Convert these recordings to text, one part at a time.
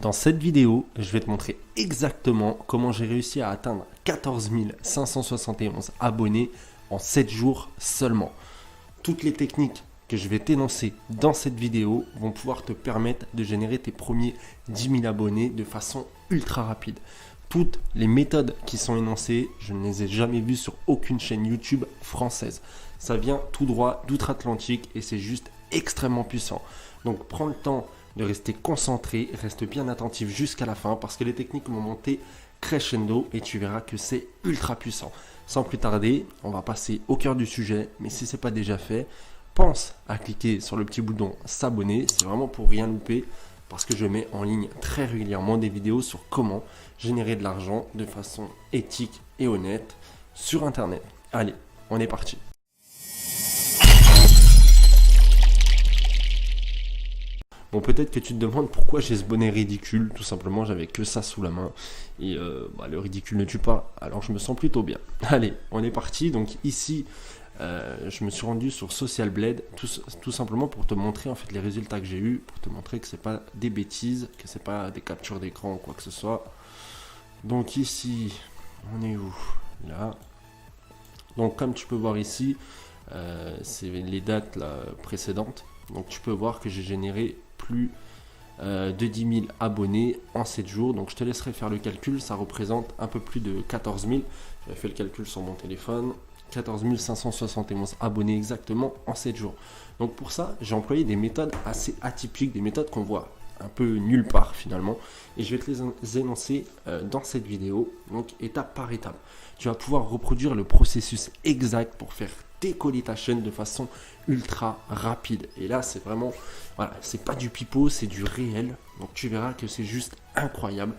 Dans cette vidéo, je vais te montrer exactement comment j'ai réussi à atteindre 14 571 abonnés en 7 jours seulement. Toutes les techniques que je vais t'énoncer dans cette vidéo vont pouvoir te permettre de générer tes premiers 10 000 abonnés de façon ultra rapide. Toutes les méthodes qui sont énoncées, je ne les ai jamais vues sur aucune chaîne YouTube française. Ça vient tout droit d'outre-Atlantique et c'est juste extrêmement puissant. Donc prends le temps de rester concentré, reste bien attentif jusqu'à la fin parce que les techniques vont monter crescendo et tu verras que c'est ultra puissant. Sans plus tarder, on va passer au cœur du sujet, mais si ce n'est pas déjà fait, pense à cliquer sur le petit bouton s'abonner, c'est vraiment pour rien louper parce que je mets en ligne très régulièrement des vidéos sur comment générer de l'argent de façon éthique et honnête sur Internet. Allez, on est parti. Bon, peut-être que tu te demandes pourquoi j'ai ce bonnet ridicule. Tout simplement, j'avais que ça sous la main. Et le ridicule ne tue pas. Alors, je me sens plutôt bien. Allez, on est parti. Donc ici, je me suis rendu sur Social Blade. Tout simplement pour te montrer en fait les résultats que j'ai eu. Pour te montrer que c'est pas des bêtises. Que c'est pas des captures d'écran ou quoi que ce soit. Donc ici, on est où? Là. Donc comme tu peux voir ici, c'est les dates là, précédentes. Donc tu peux voir que j'ai généré plus de 10 000 abonnés en 7 jours. Donc je te laisserai faire le calcul. Ça représente un peu plus de 14 000. J'avais fait le calcul sur mon téléphone. 14 571 abonnés exactement en 7 jours. Donc pour ça, j'ai employé des méthodes assez atypiques, des méthodes qu'on voit un peu nulle part finalement. Et je vais te les énoncer dans cette vidéo, donc étape par étape. Tu vas pouvoir reproduire le processus exact pour faire décoller ta chaîne de façon ultra rapide. Et là, c'est vraiment, voilà, c'est pas du pipeau, c'est du réel. Donc tu verras que c'est juste incroyable.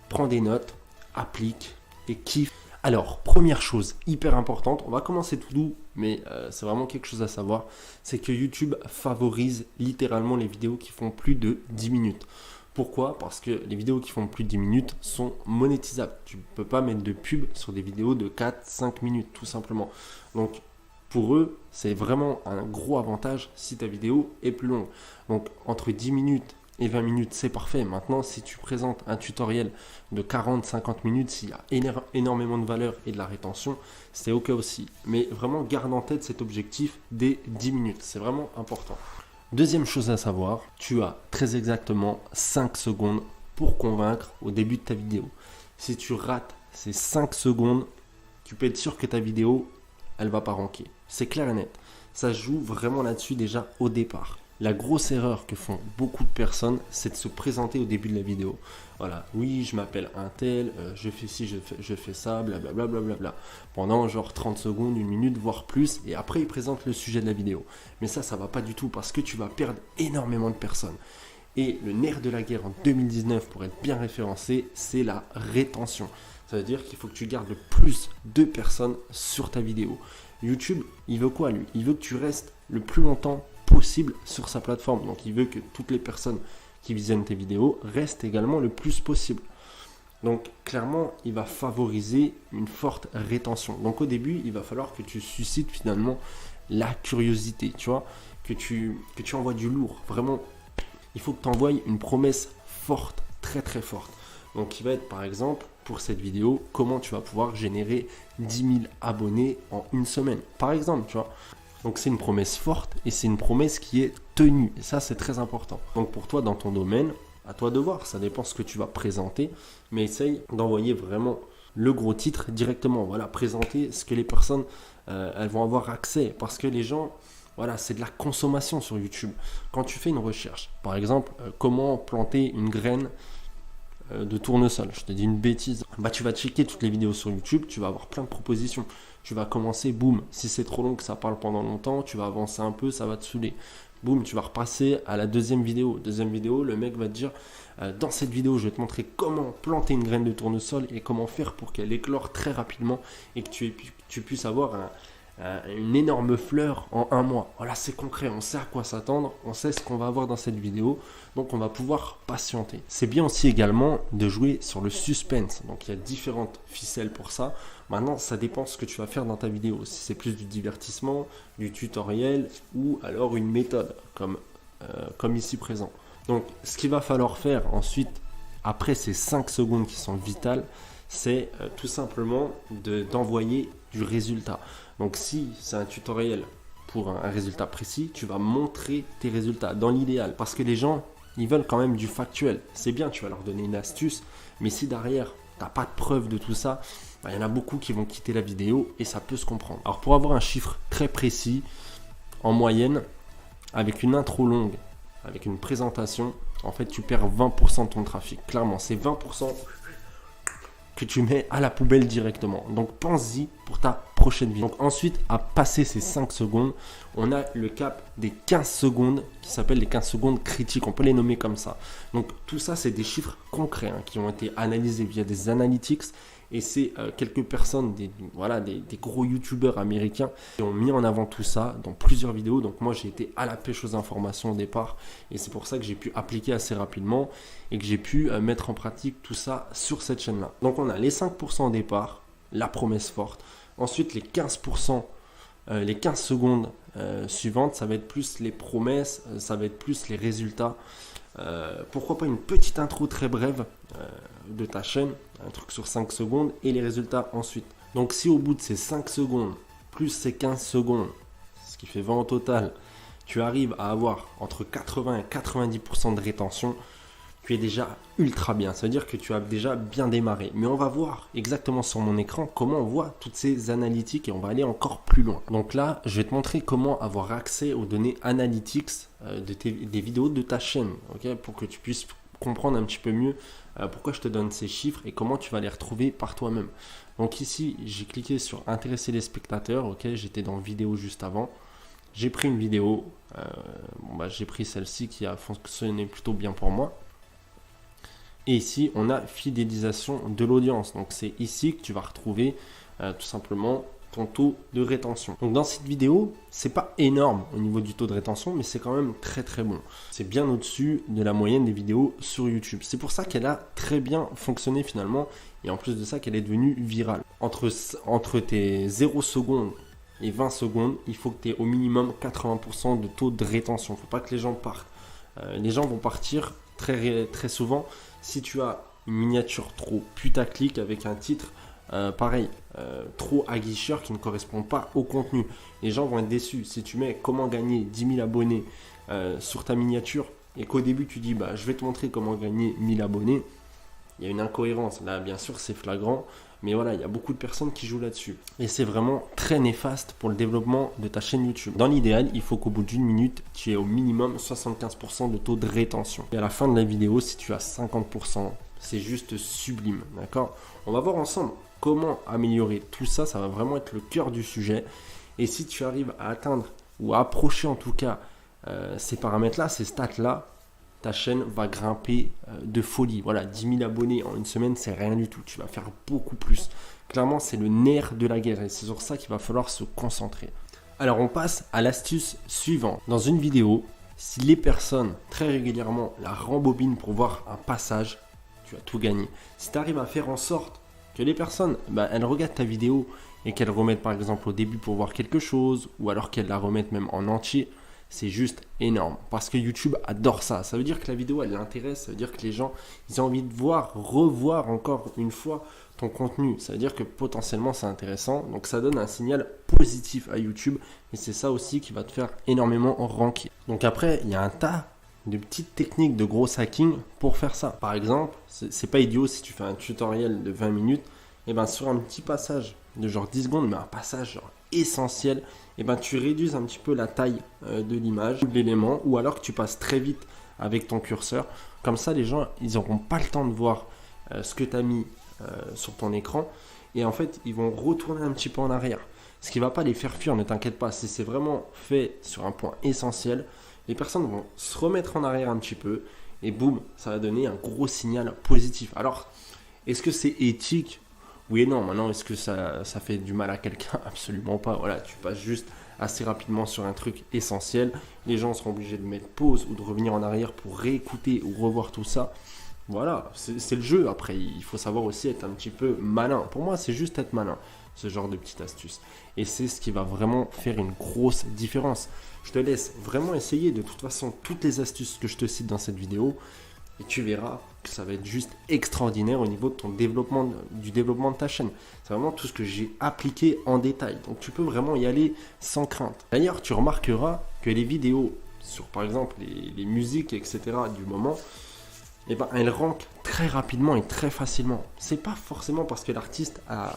Prends des notes, applique et kiffe. Alors, première chose hyper importante, on va commencer tout doux, mais c'est vraiment quelque chose à savoir, c'est que YouTube favorise littéralement les vidéos qui font plus de 10 minutes. Pourquoi? Parce que les vidéos qui font plus de 10 minutes sont monétisables. Tu ne peux pas mettre de pub sur des vidéos de 4-5 minutes, tout simplement. Donc, pour eux, c'est vraiment un gros avantage si ta vidéo est plus longue. Donc, entre 10 minutes et 20 minutes, c'est parfait. Maintenant, si tu présentes un tutoriel de 40-50 minutes, s'il y a énormément de valeur et de la rétention, c'est OK aussi. Mais vraiment, garde en tête cet objectif des 10 minutes. C'est vraiment important. Deuxième chose à savoir, tu as très exactement 5 secondes pour convaincre au début de ta vidéo. Si tu rates ces 5 secondes, tu peux être sûr que ta vidéo, elle va pas ranker. C'est clair et net. Ça joue vraiment là-dessus déjà au départ. La grosse erreur que font beaucoup de personnes, c'est de se présenter au début de la vidéo. Voilà, oui, je m'appelle un tel, je fais ci, je fais ça, blablabla, blablabla. Pendant genre 30 secondes, 1 minute, voire plus, et après ils présentent le sujet de la vidéo. Mais ça va pas du tout parce que tu vas perdre énormément de personnes. Et le nerf de la guerre en 2019 pour être bien référencé, c'est la rétention. Ça veut dire qu'il faut que tu gardes le plus de personnes sur ta vidéo. YouTube, il veut quoi lui? Il veut que tu restes le plus longtemps possible sur sa plateforme. Donc il veut que toutes les personnes qui visionnent tes vidéos restent également le plus possible. Donc clairement, il va favoriser une forte rétention. Donc au début, il va falloir que tu suscites finalement la curiosité, tu vois, que tu envoies du lourd. Vraiment, il faut que tu envoies une promesse forte, très très forte. Donc il va être par exemple, pour cette vidéo, comment tu vas pouvoir générer 10 000 abonnés en une semaine. Par exemple, tu vois. Donc c'est une promesse forte et c'est une promesse qui est tenue. Et ça, c'est très important. Donc pour toi, dans ton domaine, à toi de voir. Ça dépend ce que tu vas présenter. Mais essaye d'envoyer vraiment le gros titre directement. Voilà, présenter ce que les personnes, elles vont avoir accès. Parce que les gens, voilà, c'est de la consommation sur YouTube. Quand tu fais une recherche, par exemple, comment planter une graine de tournesol, je te dis une bêtise, bah tu vas checker toutes les vidéos sur YouTube, tu vas avoir plein de propositions. Tu vas commencer, boum, si c'est trop long que ça parle pendant longtemps, tu vas avancer un peu, ça va te saouler. Boum, tu vas repasser à la deuxième vidéo. Deuxième vidéo, le mec va te dire, dans cette vidéo, je vais te montrer comment planter une graine de tournesol et comment faire pour qu'elle éclore très rapidement et que tu puisses avoir une énorme fleur en 1 mois. Voilà, c'est concret, on sait à quoi s'attendre, on sait ce qu'on va avoir dans cette vidéo, donc on va pouvoir patienter. C'est bien aussi également de jouer sur le suspense, donc il y a différentes ficelles pour ça. Maintenant, ça dépend ce que tu vas faire dans ta vidéo, si c'est plus du divertissement, du tutoriel ou alors une méthode comme ici présent. Donc ce qu'il va falloir faire ensuite après ces 5 secondes qui sont vitales, c'est tout simplement d'envoyer du résultat. Donc si c'est un tutoriel pour un résultat précis, tu vas montrer tes résultats dans l'idéal. Parce que les gens, ils veulent quand même du factuel. C'est bien, tu vas leur donner une astuce, mais si derrière, tu n'as pas de preuve de tout ça, il y en a beaucoup qui vont quitter la vidéo et ça peut se comprendre. Alors pour avoir un chiffre très précis, en moyenne, avec une intro longue, avec une présentation, en fait tu perds 20% de ton trafic. Clairement, c'est 20% que tu mets à la poubelle directement. Donc pense-y pour ta prochaine vidéo. Donc ensuite, à passer ces 5 secondes, on a le cap des 15 secondes qui s'appelle les 15 secondes critiques. On peut les nommer comme ça. Donc tout ça, c'est des chiffres concrets qui ont été analysés via des analytics. Et c'est quelques personnes, des gros youtubeurs américains qui ont mis en avant tout ça dans plusieurs vidéos. Donc moi, j'ai été à la pêche aux informations au départ. Et c'est pour ça que j'ai pu appliquer assez rapidement et que j'ai pu mettre en pratique tout ça sur cette chaîne-là. Donc on a les 5% au départ, la promesse forte. Ensuite, les 15%, les 15 secondes suivantes, ça va être plus les promesses, ça va être plus les résultats. Pourquoi pas une petite intro très brève de ta chaîne, un truc sur 5 secondes et les résultats ensuite. Donc si au bout de ces 5 secondes plus ces 15 secondes, ce qui fait 20 au total, tu arrives à avoir entre 80 et 90% de rétention, tu es déjà ultra bien. Ça veut dire que tu as déjà bien démarré. Mais on va voir exactement sur mon écran comment on voit toutes ces analytiques et on va aller encore plus loin. Donc là, je vais te montrer comment avoir accès aux données analytics des vidéos de ta chaîne, okay, pour que tu puisses comprendre un petit peu mieux pourquoi je te donne ces chiffres et comment tu vas les retrouver par toi-même. Donc ici, j'ai cliqué sur intéresser les spectateurs. Okay, j'étais dans vidéo juste avant. J'ai pris une vidéo. J'ai pris celle-ci qui a fonctionné plutôt bien pour moi. Et ici, on a fidélisation de l'audience. Donc, c'est ici que tu vas retrouver tout simplement ton taux de rétention. Donc, dans cette vidéo, c'est pas énorme au niveau du taux de rétention, mais c'est quand même très très bon. C'est bien au-dessus de la moyenne des vidéos sur YouTube. C'est pour ça qu'elle a très bien fonctionné finalement. Et en plus de ça, qu'elle est devenue virale. Entre tes 0 secondes et 20 secondes, il faut que tu aies au minimum 80% de taux de rétention. Il ne faut pas que les gens partent. Les gens vont partir très souvent si tu as une miniature trop putaclic avec un titre trop aguicheur qui ne correspond pas au contenu. Les gens vont être déçus. Si tu mets comment gagner 10 000 abonnés sur ta miniature et qu'au début tu dis je vais te montrer comment gagner 1000 abonnés, il y a une incohérence. Là, bien sûr, c'est flagrant. Mais voilà, il y a beaucoup de personnes qui jouent là-dessus. Et c'est vraiment très néfaste pour le développement de ta chaîne YouTube. Dans l'idéal, il faut qu'au bout d'une minute, tu aies au minimum 75% de taux de rétention. Et à la fin de la vidéo, si tu as 50%, c'est juste sublime. D'accord ? On va voir ensemble comment améliorer tout ça. Ça va vraiment être le cœur du sujet. Et si tu arrives à atteindre ou à approcher en tout cas ces paramètres-là, ces stats-là, ta chaîne va grimper de folie. Voilà, 10 000 abonnés en une semaine, c'est rien du tout. Tu vas faire beaucoup plus. Clairement, c'est le nerf de la guerre et c'est sur ça qu'il va falloir se concentrer. Alors, on passe à l'astuce suivante. Dans une vidéo, si les personnes très régulièrement la rembobinent pour voir un passage, tu as tout gagné. Si tu arrives à faire en sorte que les personnes, elles regardent ta vidéo et qu'elles remettent par exemple au début pour voir quelque chose ou alors qu'elles la remettent même en entier, c'est juste énorme parce que YouTube adore ça. Ça veut dire que la vidéo, elle l'intéresse. Ça veut dire que les gens, ils ont envie de revoir encore une fois ton contenu. Ça veut dire que potentiellement, c'est intéressant. Donc, ça donne un signal positif à YouTube. Et c'est ça aussi qui va te faire énormément ranker. Donc après, il y a un tas de petites techniques de gros hacking pour faire ça. Par exemple, c'est pas idiot si tu fais un tutoriel de 20 minutes. Et sur un petit passage de genre 10 secondes, mais un passage genre essentiel, tu réduis un petit peu la taille de l'image ou de l'élément, ou alors que tu passes très vite avec ton curseur. Comme ça, les gens, ils n'auront pas le temps de voir ce que tu as mis sur ton écran. Et en fait, ils vont retourner un petit peu en arrière. Ce qui ne va pas les faire fuir, ne t'inquiète pas. Si c'est vraiment fait sur un point essentiel, les personnes vont se remettre en arrière un petit peu. Et boum, ça va donner un gros signal positif. Alors, est-ce que c'est éthique ? Oui et non. Maintenant, est-ce que ça fait du mal à quelqu'un ? Absolument pas. Voilà, tu passes juste assez rapidement sur un truc essentiel. Les gens seront obligés de mettre pause ou de revenir en arrière pour réécouter ou revoir tout ça. Voilà, c'est le jeu. Après, il faut savoir aussi être un petit peu malin. Pour moi, c'est juste être malin, ce genre de petite astuce. Et c'est ce qui va vraiment faire une grosse différence. Je te laisse vraiment essayer. De toute façon, toutes les astuces que je te cite dans cette vidéo, et tu verras que ça va être juste extraordinaire au niveau de ton développement, du développement de ta chaîne. C'est vraiment tout ce que j'ai appliqué en détail. Donc tu peux vraiment y aller sans crainte. D'ailleurs, tu remarqueras que les vidéos sur par exemple les musiques, etc. du moment, eh ben, elles rankent très rapidement et très facilement. C'est pas forcément parce que l'artiste a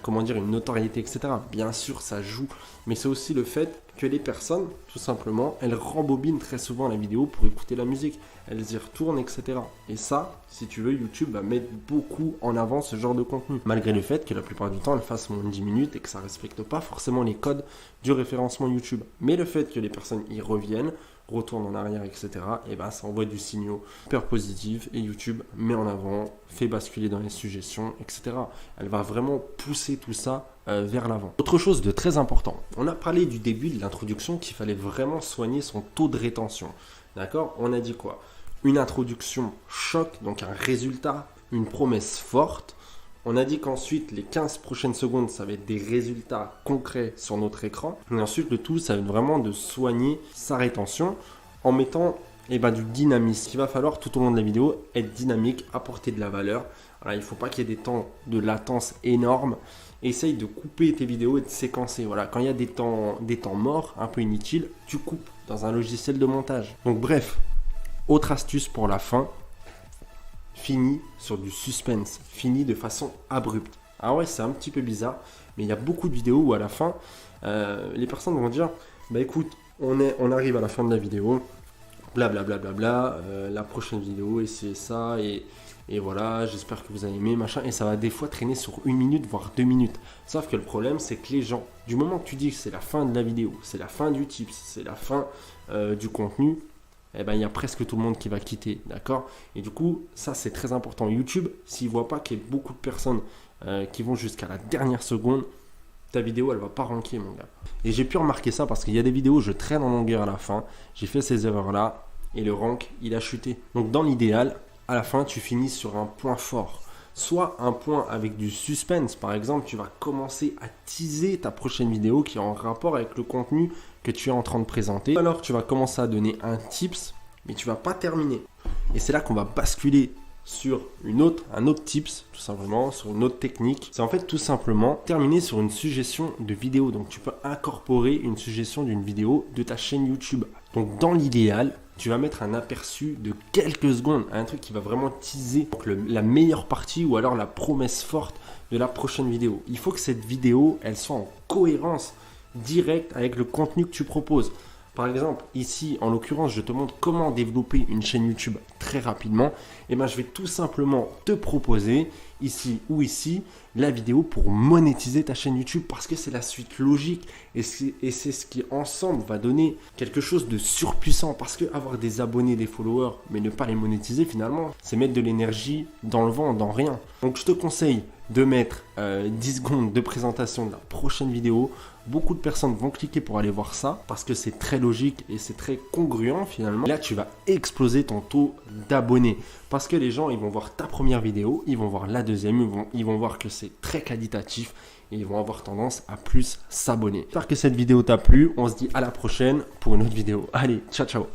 comment dire, une notoriété, etc. Bien sûr, ça joue, mais c'est aussi le fait que les personnes, tout simplement, elles rembobinent très souvent la vidéo pour écouter la musique. Elles y retournent, etc. Et ça, si tu veux, YouTube va mettre beaucoup en avant ce genre de contenu. Malgré le fait que la plupart du temps, elles fassent moins de 10 minutes et que ça ne respecte pas forcément les codes du référencement YouTube. Mais le fait que les personnes y reviennent, retournent en arrière, etc., et ben ça envoie du signal super positif et YouTube met en avant, fait basculer dans les suggestions, etc. Elle va vraiment pousser tout ça vers l'avant. Autre chose de très important, on a parlé du début de l'introduction qu'il fallait vraiment soigner son taux de rétention. D'accord? On a dit quoi? Une introduction choc, donc un résultat, une promesse forte. On a dit qu'ensuite, les 15 prochaines secondes, ça va être des résultats concrets sur notre écran. Et ensuite, le tout, ça va être vraiment de soigner sa rétention en mettant du dynamisme. Il va falloir tout au long de la vidéo être dynamique, apporter de la valeur. Voilà, il ne faut pas qu'il y ait des temps de latence énormes. Essaye de couper tes vidéos et de séquencer. Voilà, quand il y a des temps morts, un peu inutiles, tu coupes dans un logiciel de montage. Donc bref, autre astuce pour la fin. Fini sur du suspense, fini de façon abrupte. Ah ouais, c'est un petit peu bizarre, mais il y a beaucoup de vidéos où à la fin, les personnes vont dire, bah écoute, on arrive à la fin de la vidéo, blablabla, la prochaine vidéo, et c'est ça, et voilà, j'espère que vous avez aimé, machin, et ça va des fois traîner sur 1 minute, voire 2 minutes. Sauf que le problème, c'est que les gens, du moment que tu dis que c'est la fin de la vidéo, c'est la fin du tips, c'est la fin du contenu, eh ben, il y a presque tout le monde qui va quitter, d'accord? Et du coup, ça, c'est très important. YouTube, s'il ne voit pas qu'il y a beaucoup de personnes qui vont jusqu'à la dernière seconde, ta vidéo, elle ne va pas ranker, mon gars. Et j'ai pu remarquer ça parce qu'il y a des vidéos où je traîne en longueur à la fin, j'ai fait ces erreurs-là, et le rank, il a chuté. Donc, dans l'idéal, à la fin, tu finis sur un point fort. Soit un point avec du suspense, par exemple, tu vas commencer à teaser ta prochaine vidéo qui est en rapport avec le contenu que tu es en train de présenter. Alors tu vas commencer à donner un tips, mais tu vas pas terminer. Et c'est là qu'on va basculer sur un autre tips, tout simplement, sur une autre technique. C'est en fait tout simplement terminer sur une suggestion de vidéo. Donc tu peux incorporer une suggestion d'une vidéo de ta chaîne YouTube. Donc dans l'idéal, tu vas mettre un aperçu de quelques secondes, un truc qui va vraiment teaser la meilleure partie ou alors la promesse forte de la prochaine vidéo. Il faut que cette vidéo, elle soit en cohérence directe avec le contenu que tu proposes. Par exemple, ici, en l'occurrence, je te montre comment développer une chaîne YouTube très rapidement. Et ben, je vais tout simplement te proposer, ici ou ici, la vidéo pour monétiser ta chaîne YouTube parce que c'est la suite logique et c'est ce qui, ensemble, va donner quelque chose de surpuissant. Parce que avoir des abonnés, des followers, mais ne pas les monétiser, finalement, c'est mettre de l'énergie dans le vent, dans rien. Donc, je te conseille de mettre 10 secondes de présentation de la prochaine vidéo. Beaucoup de personnes vont cliquer pour aller voir ça parce que c'est très logique et c'est très congruent finalement. Là, tu vas exploser ton taux d'abonnés parce que les gens, ils vont voir ta première vidéo, ils vont voir la deuxième, ils vont voir que c'est très qualitatif et ils vont avoir tendance à plus s'abonner. J'espère que cette vidéo t'a plu. On se dit à la prochaine pour une autre vidéo. Allez, ciao, ciao.